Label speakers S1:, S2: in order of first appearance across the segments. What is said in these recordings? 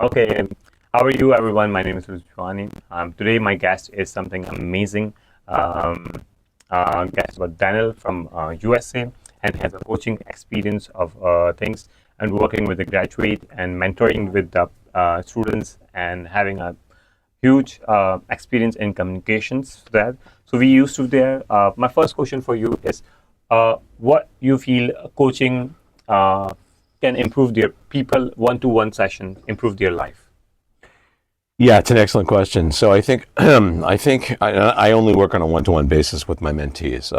S1: Okay, how are you, everyone? My name is Raza Panjwani. Today, my guest is something amazing. Um, Guest about Daniel from USA, and has a coaching experience of things and working with the graduate and mentoring with the students and having a huge experience in communications there. So we used to there. My first question for you is, what you feel coaching can improve their people one-to-one session, improve their life?
S2: Yeah, it's an excellent question. So I think I only work on a one-to-one basis with my mentees.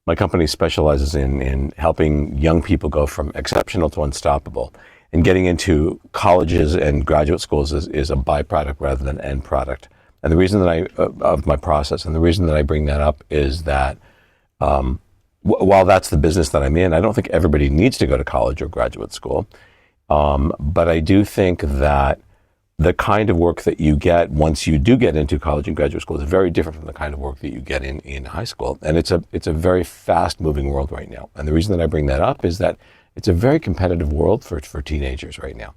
S2: My company specializes in helping young people go from exceptional to unstoppable, and getting into colleges and graduate schools is a byproduct rather than end product. And the reason that of my process, and the reason that I bring that up is that while that's the business that I'm in, I don't think everybody needs to go to college or graduate school. But I do think that the kind of work that you get once you do get into college and graduate school is very different from the kind of work that you get in high school. And it's a very fast moving world right now. And the reason that I bring that up is that it's a very competitive world for teenagers right now.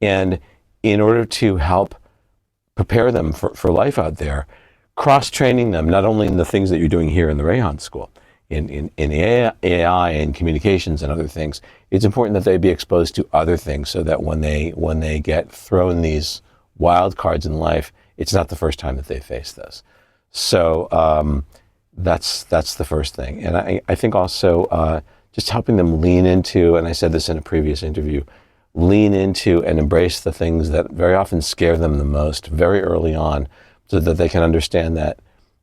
S2: And in order to help prepare them for life out there, cross-training them, not only in the things that you're doing here in the Rayhan School, in AI and communications and other things, it's important that they be exposed to other things so that when they get thrown these wild cards in life, it's not the first time that they face this. So that's the first thing. And I think also just helping them lean into, and I said this in a previous interview, lean into and embrace the things that very often scare them the most very early on, so that they can understand that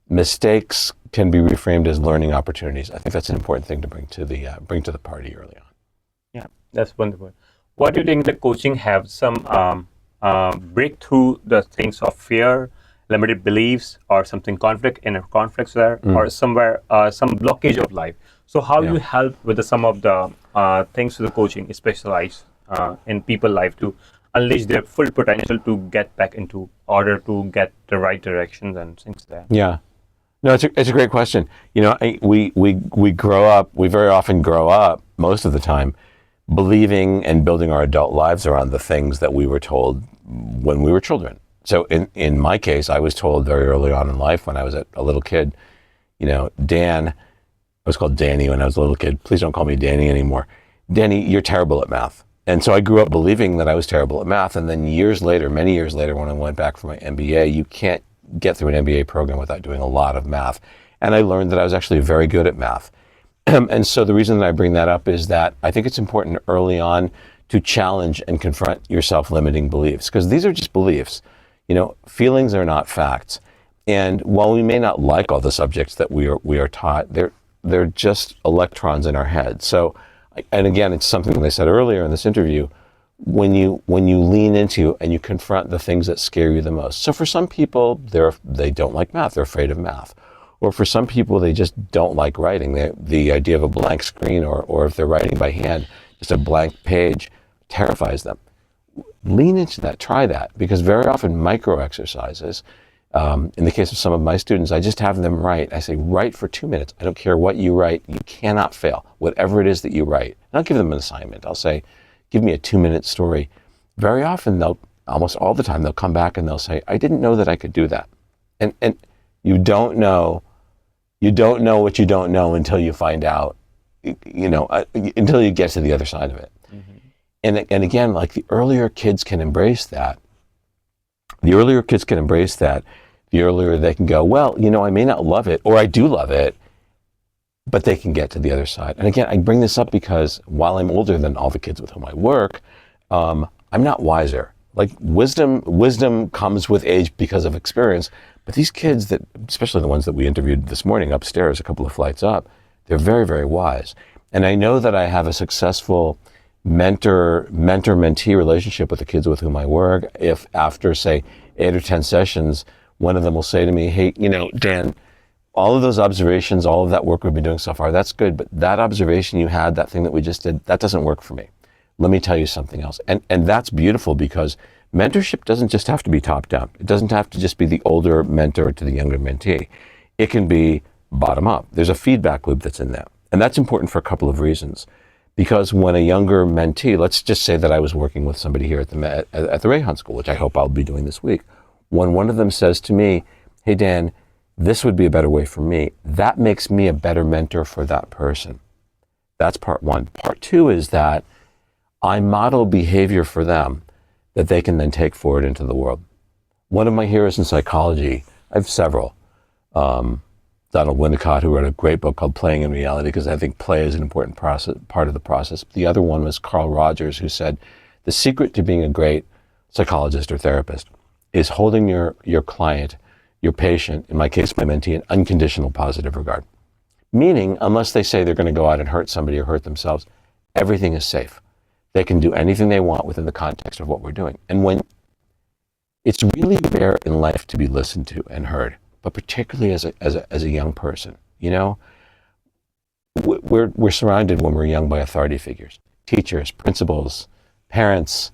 S2: mistakes can be reframed as learning opportunities. I think that's an important thing to bring to the party early on.
S1: Yeah, that's wonderful. What do you think the coaching have some breakthrough the things of fear, limited beliefs, or something inner conflicts there, or somewhere some blockage of life? So how you help with some of the things to the coaching, specialized in people life to unleash their full potential to get back into order to get the right directions and things there.
S2: Yeah. No, it's a great question. You know, we grow up, we very often grow up most of the time believing and building our adult lives around the things that we were told when we were children. So in my case, I was told very early on in life when I was a little kid, you know, I was called Danny when I was a little kid. Please don't call me Danny anymore. Danny, you're terrible at math. And so I grew up believing that I was terrible at math. And then many years later, when I went back for my MBA, you can't get through an MBA program without doing a lot of math. And I learned that I was actually very good at math. And so the reason that I bring that up is that I think it's important early on to challenge and confront your self-limiting beliefs, because these are just beliefs. You know, feelings are not facts. And while we may not like all the subjects that we are taught, they're just electrons in our head. So, and again, it's something that I said earlier in this interview, when you lean into and you confront the things that scare you the most. So for some people, they don't like math, they're afraid of math. Or for some people, they just don't like writing. The idea of a blank screen, or if they're writing by hand, just a blank page terrifies them. Lean into that, try that, because very often micro exercises, in the case of some of my students, I just have them write. I say, write for 2 minutes. I don't care what you write. You cannot fail, whatever it is that you write. And I'll give them an assignment. I'll say, give me a 2-minute story. Very often, almost all the time, they'll come back and they'll say, I didn't know that I could do that. And you don't know what you don't know until you find out, until you get to the other side of it. Mm-hmm. And again, like the earlier kids can embrace that, the earlier they can go, well, I may not love it, or I do love it, but they can get to the other side. And again, I bring this up because while I'm older than all the kids with whom I work, I'm not wiser. Like wisdom comes with age because of experience. But these kids especially the ones that we interviewed this morning upstairs, a couple of flights up, they're very, very wise. And I know that I have a successful mentor-mentee relationship with the kids with whom I work. If after, say, 8 or 10 sessions, one of them will say to me, hey, Dan, all of those observations, all of that work we've been doing so far, that's good, but that observation you had, that thing that we just did, that doesn't work for me. Let me tell you something else. And that's beautiful, because mentorship doesn't just have to be top down. It doesn't have to just be the older mentor to the younger mentee. It can be bottom up. There's a feedback loop that's in that. And that's important for a couple of reasons. Because when a younger mentee, let's just say that I was working with somebody here at the Rayhan School, which I hope I'll be doing this week, when one of them says to me, hey Dan, this would be a better way for me, that makes me a better mentor for that person. That's part one. Part two is that I model behavior for them that they can then take forward into the world. One of my heroes in psychology, I have several, Donald Winnicott, who wrote a great book called Playing in Reality, because I think play is an important part of the process. The other one was Carl Rogers, who said, the secret to being a great psychologist or therapist is holding your client, your patient, in my case, my mentee, in unconditional positive regard. Meaning, unless they say they're going to go out and hurt somebody or hurt themselves, everything is safe. They can do anything they want within the context of what we're doing. And when it's really rare in life to be listened to and heard, but particularly as a young person, you know, we're surrounded when we're young by authority figures, teachers, principals, parents,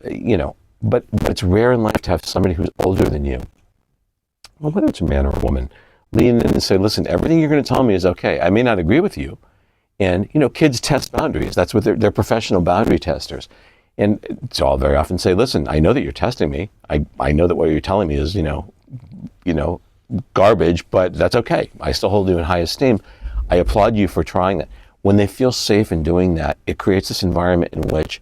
S2: you know, but it's rare in life to have somebody who's older than you, well, whether it's a man or a woman, lean in and say, listen, everything you're going to tell me is okay. I may not agree with you. And, you know, kids test boundaries. That's what they're professional boundary testers. And so I'll very often say, listen, I know that you're testing me. I know that what you're telling me is, you know, garbage, but that's okay. I still hold you in high esteem. I applaud you for trying that. When they feel safe in doing that, it creates this environment in which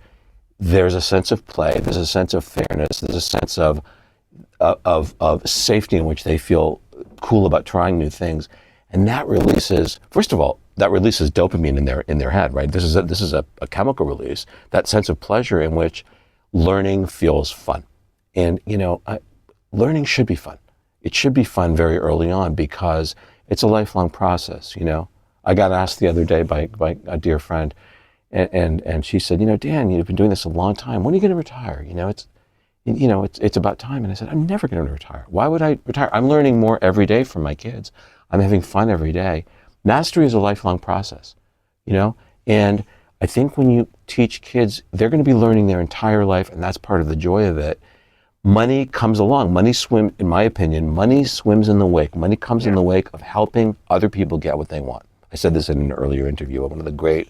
S2: there's a sense of play, there's a sense of fairness, there's a sense of safety in which they feel cool about trying new things. And that releases, first of all, that releases dopamine in their head, right? This is a chemical release, that sense of pleasure in which learning feels fun. And, you know, learning should be fun. It should be fun very early on because it's a lifelong process, you know. I got asked the other day by a dear friend, and she said, you know, Dan, you've been doing this a long time. When are you going to retire? It's about time. And I said, I'm never going to retire. Why would I retire? I'm learning more every day from my kids. I'm having fun every day. Mastery is a lifelong process, you know? And I think when you teach kids, they're going to be learning their entire life, and that's part of the joy of it. Money comes along. In my opinion, money swims in the wake. Money comes in the wake of helping other people get what they want. I said this in an earlier interview. One of the great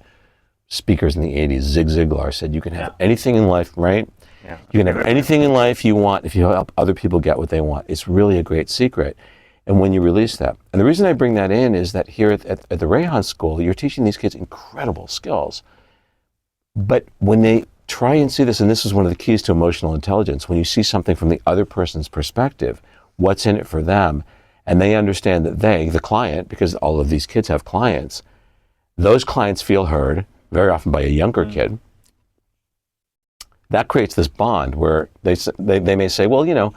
S2: speakers in the 80s, Zig Ziglar, said you can have anything in life, right? Yeah. You can have anything in life you want if you help other people get what they want. It's really a great secret. And when you release that, and the reason I bring that in is that here at the Rayhan School, you're teaching these kids incredible skills. But when they try and see this, and this is one of the keys to emotional intelligence, when you see something from the other person's perspective, what's in it for them, and they understand that they, the client, because all of these kids have clients, those clients feel heard, very often by a younger kid. That creates this bond where they may say, well, you know,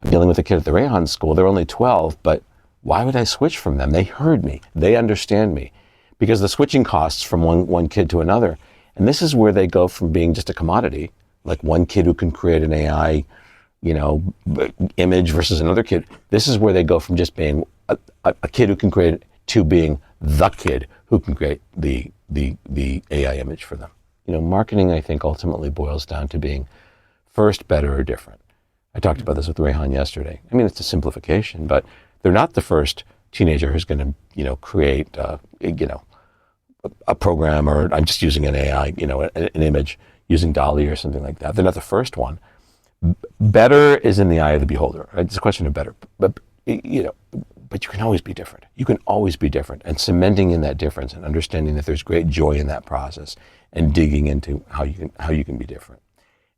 S2: I'm dealing with a kid at the Rayhan School, they're only 12, but why would I switch from them? They heard me, they understand me. Because the switching costs from one kid to another, and this is where they go from being just a commodity, like one kid who can create an AI, you know, image versus another kid. This is where they go from just being a kid who can create it to being the kid who can create the AI image for them. You know, marketing, I think, ultimately boils down to being first, better, or different. I talked about this with Rayhan yesterday. I mean, it's a simplification, but they're not the first teenager who's going to, you know, create, a program, or I'm just using an AI, you know, an image using DALL-E or something like that. They're not the first one. Better is in the eye of the beholder. Right? It's a question of better, but you can always be different. You can always be different, and cementing in that difference and understanding that there's great joy in that process and digging into how you can be different.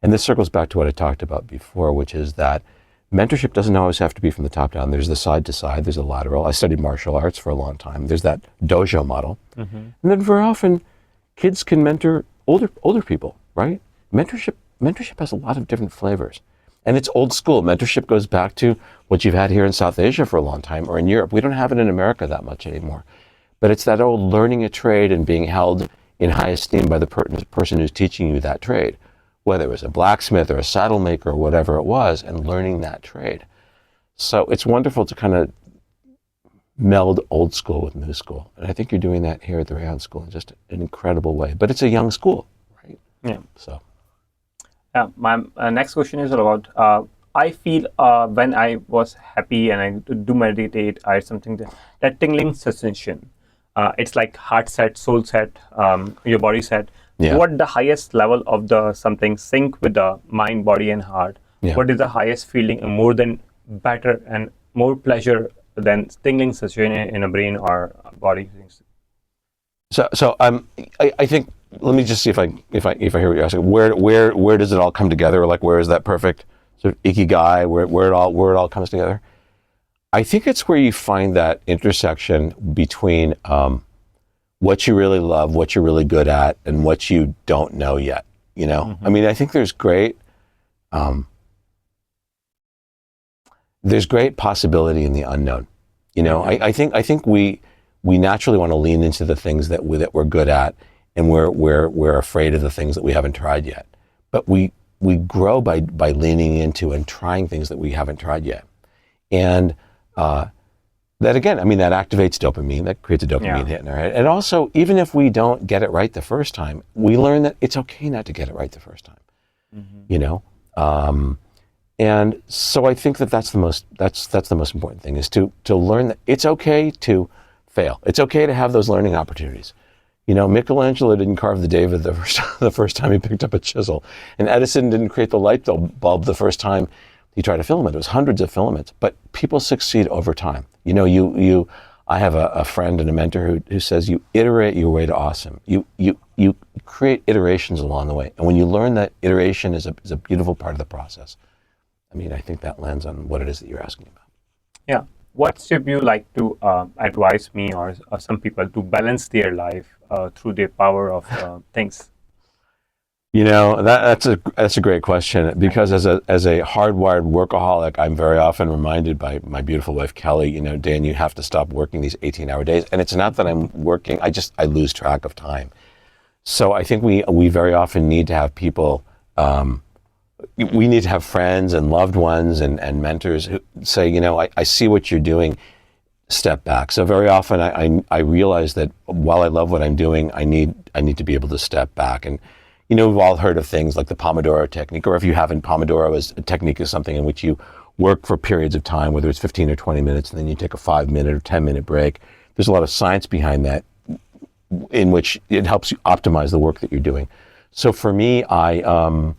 S2: And this circles back to what I talked about before, which is that mentorship doesn't always have to be from the top down. There's the side to side, there's a lateral. I studied martial arts for a long time. There's that dojo model. Mm-hmm. And then very often kids can mentor older people, right? Mentorship has a lot of different flavors. And it's old school. Mentorship goes back to what you've had here in South Asia for a long time, or in Europe. We don't have it in America that much anymore. But it's that old learning a trade and being held in high esteem by the person who's teaching you that trade, whether it was a blacksmith or a saddle maker or whatever it was, and learning that trade. So it's wonderful to kind of meld old school with new school. And I think you're doing that here at the Rayhan School in just an incredible way. But it's a young school, right? Yeah. So.
S1: My next question is about, I feel when I was happy and I do meditate, I had something that tingling sensation. it's like heart set, soul set, your body set.
S2: Yeah.
S1: What the highest level of the something sync with the mind, body, and heart?
S2: Yeah.
S1: What is the highest feeling, and more than better and more pleasure than tingling sensation in a brain or body?
S2: So I think, let me just see if I hear what you're asking. Where does it all come together? Like, where is that perfect sort of ikigai? Where it all comes together? I think it's where you find that intersection between what you really love, what you're really good at, and what you don't know yet. You know,
S1: Mm-hmm.
S2: I mean, I think there's great possibility in the unknown. You know,
S1: Mm-hmm.
S2: I think we naturally want to lean into the things that we're good at, and we're afraid of the things that we haven't tried yet. But we grow by leaning into and trying things that we haven't tried yet. And that, again, I mean, that activates dopamine, that creates a dopamine hit in our head. And also, even if we don't get it right the first time, we learn that it's okay not to get it right the first time.
S1: Mm-hmm.
S2: You know, and so I think that's the most important thing, is to learn that it's okay to fail. It's okay to have those learning opportunities. You know, Michelangelo didn't carve the David the first time he picked up a chisel, and Edison didn't create the light bulb the first time he tried a filament. It was hundreds of filaments, but people succeed over time. You know, I have a friend and a mentor who says you iterate your way to awesome. You create iterations along the way, and when you learn that iteration is a beautiful part of the process. I mean, I think that lands on what it is that you're asking about.
S1: Yeah. What tip you like to advise me or some people to balance their life through the power of things?
S2: You know, that's a great question, because as a hardwired workaholic, I'm very often reminded by my beautiful wife Kelly, you know, Dan, you have to stop working these 18-hour days. And it's not that I'm working, I lose track of time. So I think we very often need to have people, we need to have friends and loved ones and mentors who say, you know, I see what you're doing, step back. So very often I realize that while I love what I'm doing, I need to be able to step back. And you know, we've all heard of things like the Pomodoro technique, or if you haven't, Pomodoro is a technique, is something in which you work for periods of time, whether it's 15 or 20 minutes, and then you take a 5-minute or 10-minute break. There's a lot of science behind that, in which it helps you optimize the work that you're doing. So for me, I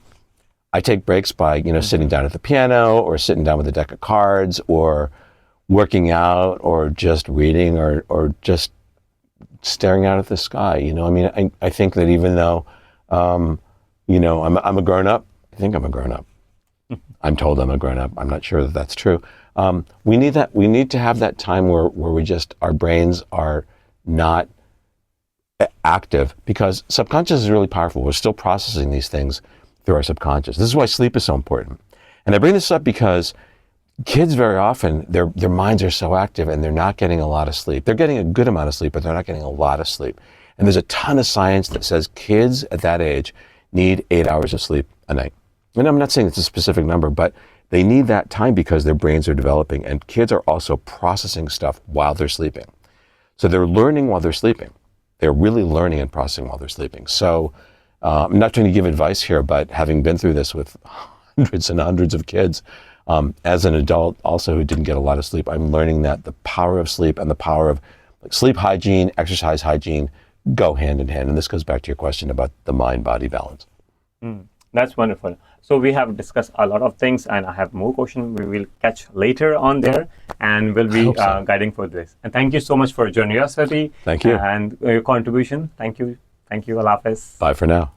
S2: take breaks by, you know, sitting down at the piano, or sitting down with a deck of cards, or working out, or just reading, or just staring out at the sky. You know, I mean, I think that even though you know, I'm a grown up. I think I'm a grown up. I'm told I'm a grown up. I'm not sure that that's true. We need that. We need to have that time where we just, our brains are not active, because subconscious is really powerful. We're still processing these things through our subconscious. This is why sleep is so important. And I bring this up because kids very often, their minds are so active and they're not getting a lot of sleep. They're getting a good amount of sleep, but they're not getting a lot of sleep. And there's a ton of science that says kids at that age need 8 hours of sleep a night. And I'm not saying it's a specific number, but they need that time because their brains are developing, and kids are also processing stuff while they're sleeping. So they're learning while they're sleeping. They're really learning and processing while they're sleeping. So I'm not trying to give advice here, but having been through this with hundreds and hundreds of kids, as an adult also who didn't get a lot of sleep, I'm learning that the power of sleep and the power of sleep hygiene, exercise hygiene, go hand in hand. And this goes back to your question about the mind-body balance.
S1: That's wonderful. So we have discussed a lot of things, and I have more questions we will catch later on there, and we'll be guiding for this. And thank you so much for your generosity.
S2: Thank you.
S1: And your contribution. Thank you. Thank you. Allah Hafiz.
S2: Bye for now.